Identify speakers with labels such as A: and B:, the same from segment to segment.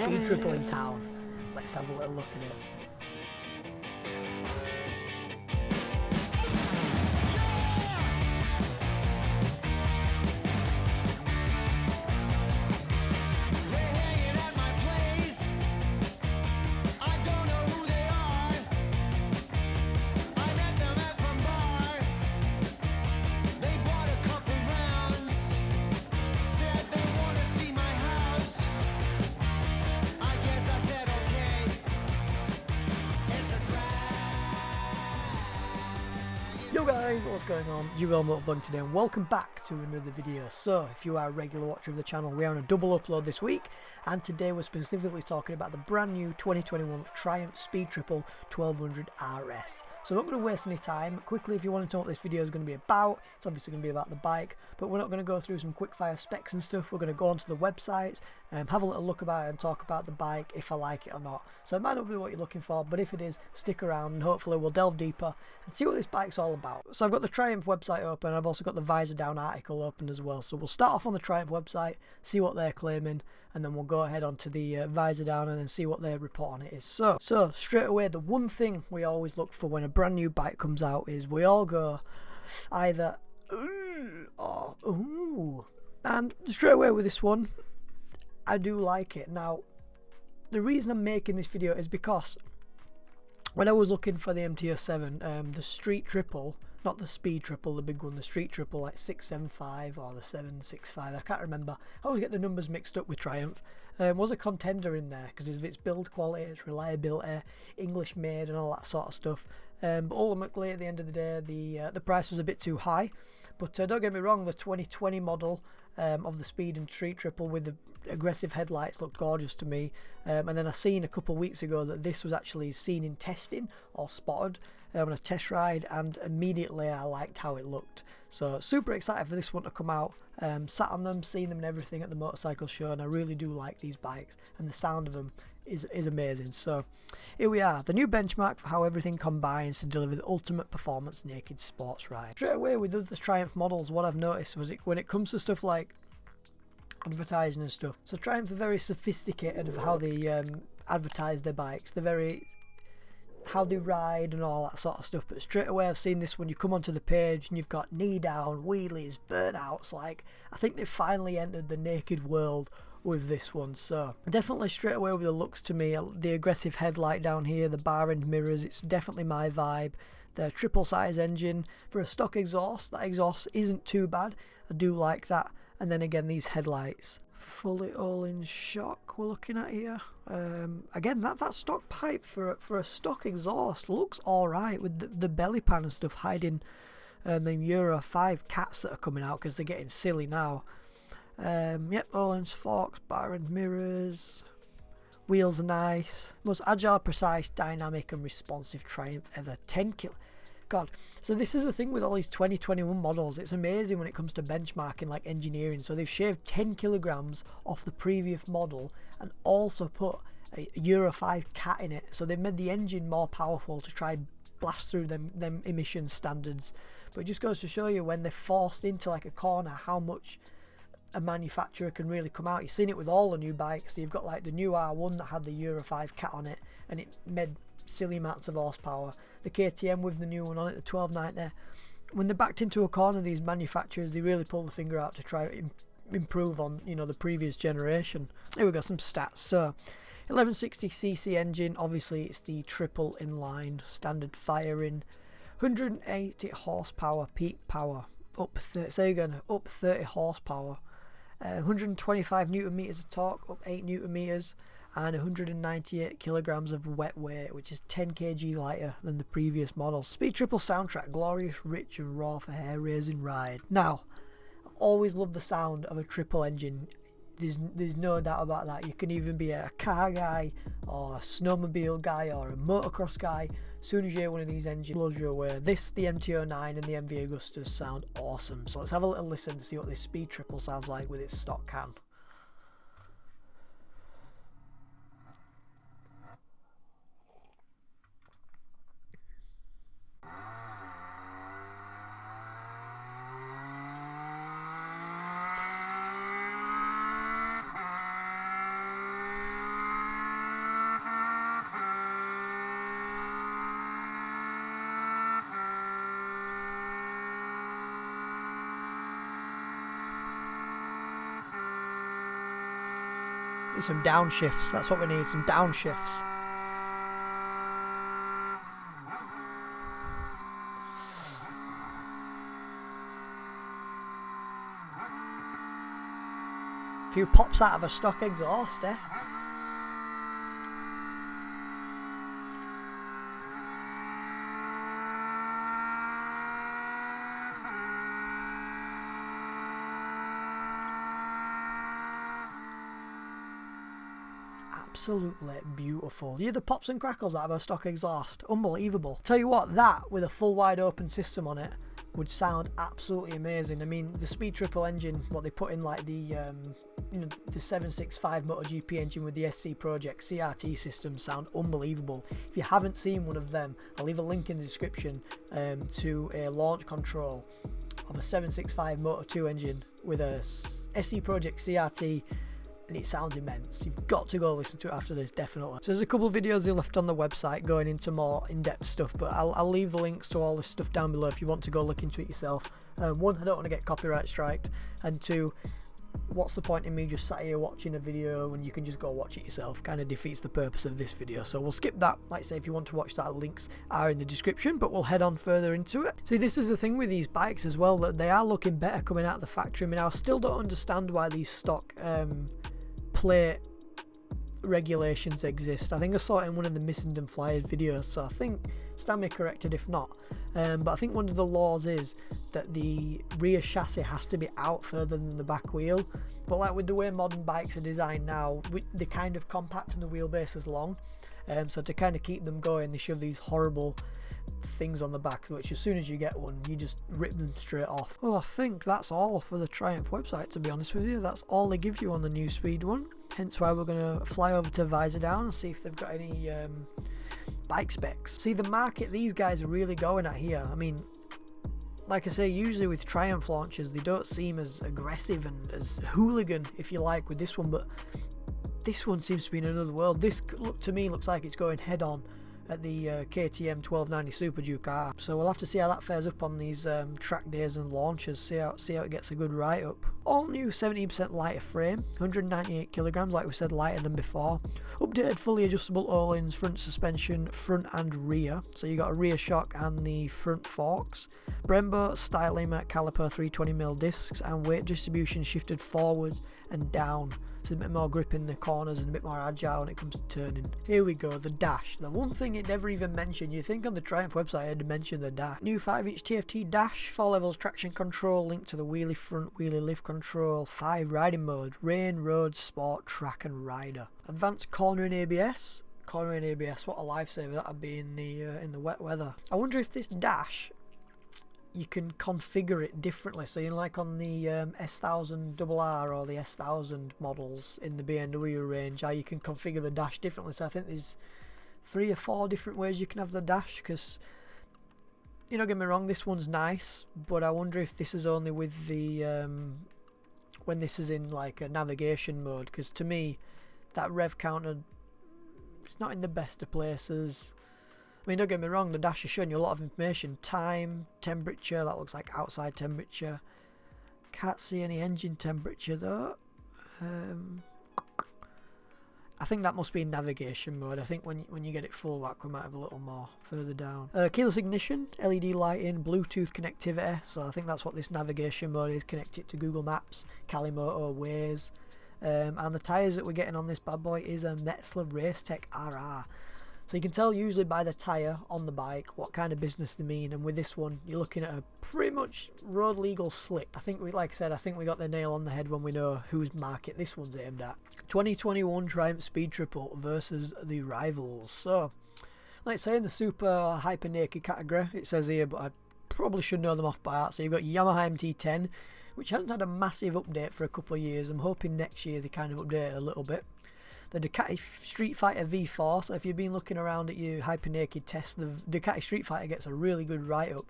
A: speed triple in town. Let's have a little look at it. Yo guys, what's going on? GRMoto vlog today and welcome back to another video. So if you are a regular watcher of the channel, we are on a double upload this week, and today we're specifically talking about the brand new 2021 Triumph Speed Triple 1200 RS. So I'm not going to waste any time. Quickly, if you want to know what this video is going to be about, it's obviously going to be about the bike, but we're not going to go through some quick fire specs and stuff. We're going to go onto the websites and have a little look about it and talk about the bike, if I like it or not. So it might not be what you're looking for, but if it is, stick around and hopefully we'll delve deeper and see what this bike's all about. So I've got the Triumph website open, I've also got the Visor Down article open as well. So we'll start off on the Triumph website, see what they're claiming, and then we'll go ahead onto the Visor Down and then see what their report on it is. So straight away, the one thing we always look for when a brand new bike comes out is we all go either ooh or ooh. And straight away with this one, I do like it. Now, the reason I'm making this video is because when I was looking for the MT-07, the Street Triple, not the Speed Triple, the big one, the Street Triple, like 675 or the 765, I can't remember. I always get the numbers mixed up with Triumph. Was a contender in there because of its build quality, its reliability, English made and all that sort of stuff. But ultimately, at the end of the day, the price was a bit too high. But don't get me wrong, the 2020 model of the Speed and Street Triple with the aggressive headlights looked gorgeous to me. And then I seen a couple of weeks ago that this was actually seen in testing or spotted on a test ride, and immediately I liked how it looked. So super excited for this one to come out. Sat on them, seen them and everything at the motorcycle show, and I really do like these bikes, and the sound of them is amazing. So here we are, the new benchmark for how everything combines to deliver the ultimate performance naked sports ride. Straight away with the Triumph models, what I've noticed was when it comes to stuff like advertising and stuff, so Triumph are very sophisticated of how they advertise their bikes. They're very how they ride and all that sort of stuff. But straight away I've seen this when you come onto the page and you've got knee down, wheelies, burnouts. Like, I think they've finally entered the naked world with this one. So definitely straight away with the looks to me, the aggressive headlight down here, the bar end mirrors, it's definitely my vibe. The triple size engine for a stock exhaust, that exhaust isn't too bad, I do like that. And then again, these headlights, fully all-in shock we're looking at here. Again, that stock pipe for a stock exhaust looks alright with the belly pan and stuff hiding the Euro 5 cats that are coming out because they're getting silly now. Yep, all-in forks, bar and mirrors, wheels are nice. Most agile, precise, dynamic and responsive Triumph ever. 10 kilo. God, so this is the thing with all these 2021 models, it's amazing when it comes to benchmarking, like engineering. So they've shaved 10 kilograms off the previous model and also put a Euro 5 cat in it, so they've made the engine more powerful to try blast through them emission standards. But it just goes to show you when they're forced into like a corner how much a manufacturer can really come out. You've seen it with all the new bikes. So you've got like the new R1 that had the Euro 5 cat on it and it made silly amounts of horsepower. The KTM with the new one on it, the 1290. When they're backed into a corner, these manufacturers, they really pull the finger out to try to improve on, you know, the previous generation. Here we go, some stats. So 1160cc engine, obviously it's the triple inline standard firing, 180 horsepower peak power, up 30 horsepower, 125 newton meters of torque, up 8 newton meters, and 198 kilograms of wet weight, which is 10 kg lighter than the previous model. Speed Triple soundtrack, glorious, rich and raw for hair-raising ride. Now, I always love the sound of a triple engine. There's no doubt about that. You can even be a car guy or a snowmobile guy or a motocross guy. As soon as you hear one of these engines, blows you away. This, the MT-09 and the MV Augustus sound awesome. So let's have a little listen to see what this Speed Triple sounds like with its stock cam. Need some downshifts, that's what we need, some downshifts. A few pops out of a stock exhaust, eh? Absolutely beautiful. You hear the pops and crackles out of a stock exhaust, unbelievable. Tell you what, that with a full wide open system on it would sound absolutely amazing. I mean, the Speed Triple engine, what they put in, like the you know, the 765 MotoGP engine with the SC Project CRT system, sound unbelievable. If you haven't seen one of them, I'll leave a link in the description to a launch control of a 765 Moto2 engine with a SC Project CRT, and it sounds immense. You've got to go listen to it after this, definitely. So there's a couple of videos they left on the website going into more in-depth stuff, but I'll leave the links to all this stuff down below if you want to go look into it yourself. One, I don't want to get copyright striked, and two, what's the point in me just sat here watching a video when you can just go watch it yourself? Kind of defeats the purpose of this video, so we'll skip that. Like I say, if you want to watch that, links are in the description, but we'll head on further into it. See, this is the thing with these bikes as well, that they are looking better coming out of the factory. I mean, I still don't understand why these stock plate regulations exist. I think I saw it in one of the Missing and Flyers videos, so I think, stand me corrected if not, but I think one of the laws is that the rear chassis has to be out further than the back wheel. But like with the way modern bikes are designed now, they're kind of compact and the wheelbase is long, so to kind of keep them going, they shove these horrible things on the back, which as soon as you get one, you just rip them straight off. Well, I think that's all for the Triumph website, to be honest with you. That's all they give you on the new Speed one, hence why we're going to fly over to Visor Down and see if they've got any bike specs. See, the market these guys are really going at here, I mean, like I say, usually with Triumph launches they don't seem as aggressive and as hooligan, if you like, with this one, but this one seems to be in another world. This to me looks like it's going head on at the KTM 1290 Super Duke R. So we'll have to see how that fares up on these track days and launches, see how it gets a good write up. All new 17% lighter frame, 198 kilograms, like we said, lighter than before. Updated fully adjustable Öhlins front suspension, front and rear, so you got a rear shock and the front forks. Brembo styling caliper 320mm discs, and weight distribution shifted forward and down. A bit more grip in the corners and a bit more agile when it comes to turning. Here we go, the dash. The one thing it never even mentioned. You think on the Triumph website I had to mention the dash. New 5-inch TFT dash, 4 levels traction control, linked to the wheelie front, wheelie lift control, 5 riding modes, rain, road, sport, track and rider. Advanced cornering ABS. Cornering ABS, what a lifesaver that would be in the wet weather. I wonder if this dash, you can configure it differently, so you know, like on the S1000RR or the S1000 models in the BMW range, how you can configure the dash differently. So I think there's 3 or 4 different ways you can have the dash, because, you know, get me wrong, this one's nice, but I wonder if this is only with the when this is in like a navigation mode, because to me that rev counter, it's not in the best of places. I mean, don't get me wrong, the dash is showing you a lot of information. Time, temperature, that looks like outside temperature. Can't see any engine temperature though. I think that must be in navigation mode. I think when you get it full whack, we might have a little more further down. Keyless ignition, LED lighting, Bluetooth connectivity. So I think that's what this navigation mode is, connect it to Google Maps, Kalimoto, Waze. And the tyres that we're getting on this bad boy is a Metzler Racetech RR. So you can tell usually by the tyre on the bike what kind of business they mean, and with this one you're looking at a pretty much road legal slick. I think like I said, I think we got the nail on the head when we know whose market this one's aimed at. 2021 Triumph Speed Triple versus the rivals. So let's say in the super hyper naked category, it says here, but I probably should know them off by heart. So you've got Yamaha MT10, which hasn't had a massive update for a couple of years. I'm hoping next year they kind of update it a little bit. The Ducati Street Fighter V4, so if you've been looking around at your hyper naked test, the Ducati Street Fighter gets a really good write up.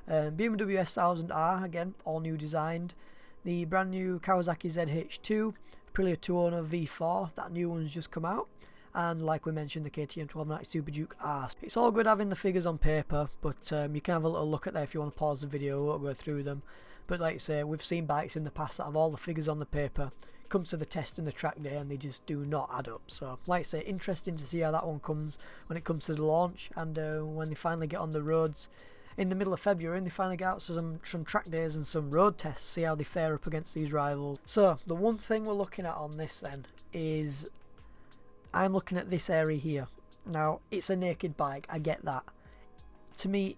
A: BMW S1000R, again, all new designed. The brand new Kawasaki ZH2, Aprilia Tuono V4, that new one's just come out. And like we mentioned, the KTM 1290 Super Duke R. It's all good having the figures on paper, but you can have a little look at that if you want to pause the video. We won't go through them. But like I say, we've seen bikes in the past that have all the figures on the paper, it comes to the test and the track day and they just do not add up. So like I say, interesting to see how that one comes when it comes to the launch, and when they finally get on the roads in the middle of February and they finally get out some track days and some road tests, see how they fare up against these rivals. So the one thing we're looking at on this then is, I'm looking at this area here. Now it's a naked bike, I get that. To me,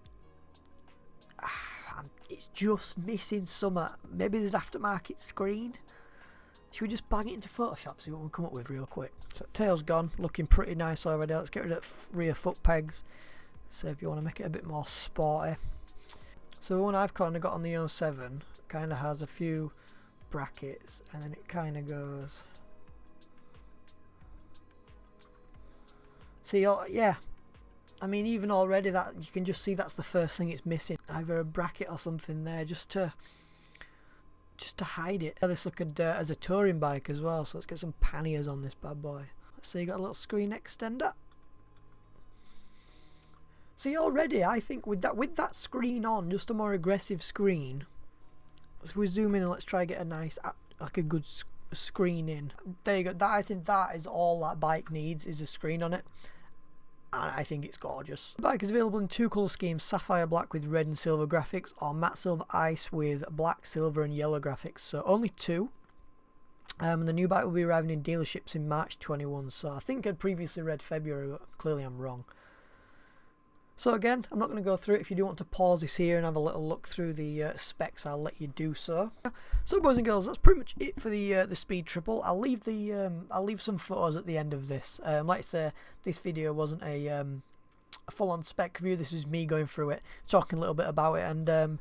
A: it's just missing some. Maybe there's an aftermarket screen. Should we just bang it into Photoshop, see what we'll come up with real quick? So tail's gone, looking pretty nice already. Let's get rid of rear foot pegs. So if you want to make it a bit more sporty. So the one I've kind of got on the 07 kind of has a few brackets, and then it kind of goes. See, yeah. I mean, even already that you can just see that's the first thing it's missing. Either a bracket or something there, just to hide it. This look as a touring bike as well. So let's get some panniers on this bad boy. Let's see, you got a little screen extender. See, already I think with that screen on, just a more aggressive screen. If we zoom in and let's try get a nice, like a good screen in. There you go. I think that is all that bike needs, is a screen on it. And I think it's gorgeous. The bike is available in two colour schemes: sapphire black with red and silver graphics, or matte silver ice with black, silver and yellow graphics. So only two. And the new bike will be arriving in dealerships in March 21. So I think I'd previously read February, but clearly I'm wrong. So again, I'm not going to go through it. If you do want to pause this here and have a little look through the specs, I'll let you do so. So boys and girls, that's pretty much it for the speed triple. I'll leave some photos at the end of this. Like I say, this video wasn't a full-on spec review. This is me going through it, talking a little bit about it, and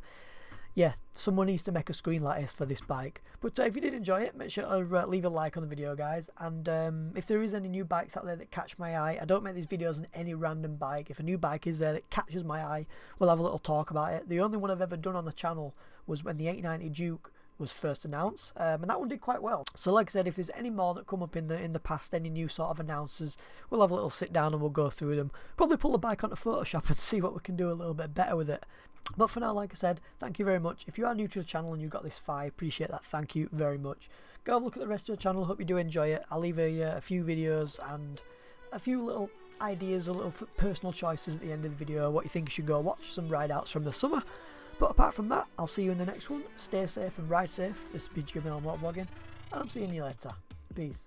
A: yeah, someone needs to make a screen like this for this bike. But if you did enjoy it, make sure to leave a like on the video, guys. And if there is any new bikes out there that catch my eye, I don't make these videos on any random bike. If a new bike is there that catches my eye, we'll have a little talk about it. The only one I've ever done on the channel was when the 890 Duke was first announced, and that one did quite well. So like I said, if there's any more that come up in the past, any new sort of announcers, we'll have a little sit down and we'll go through them. Probably pull the bike onto Photoshop and see what we can do a little bit better with it. But for now, like I said, thank you very much. If you are new to the channel and you've got this far, I appreciate that. Thank you very much. Go have a look at the rest of the channel. Hope you do enjoy it. I'll leave a few videos and a few little ideas, a little personal choices at the end of the video, what you think you should go watch, some ride outs from the summer. But apart from that, I'll see you in the next one. Stay safe and ride safe. This has been GRMoto Motovlogging, and I'm seeing you later. Peace.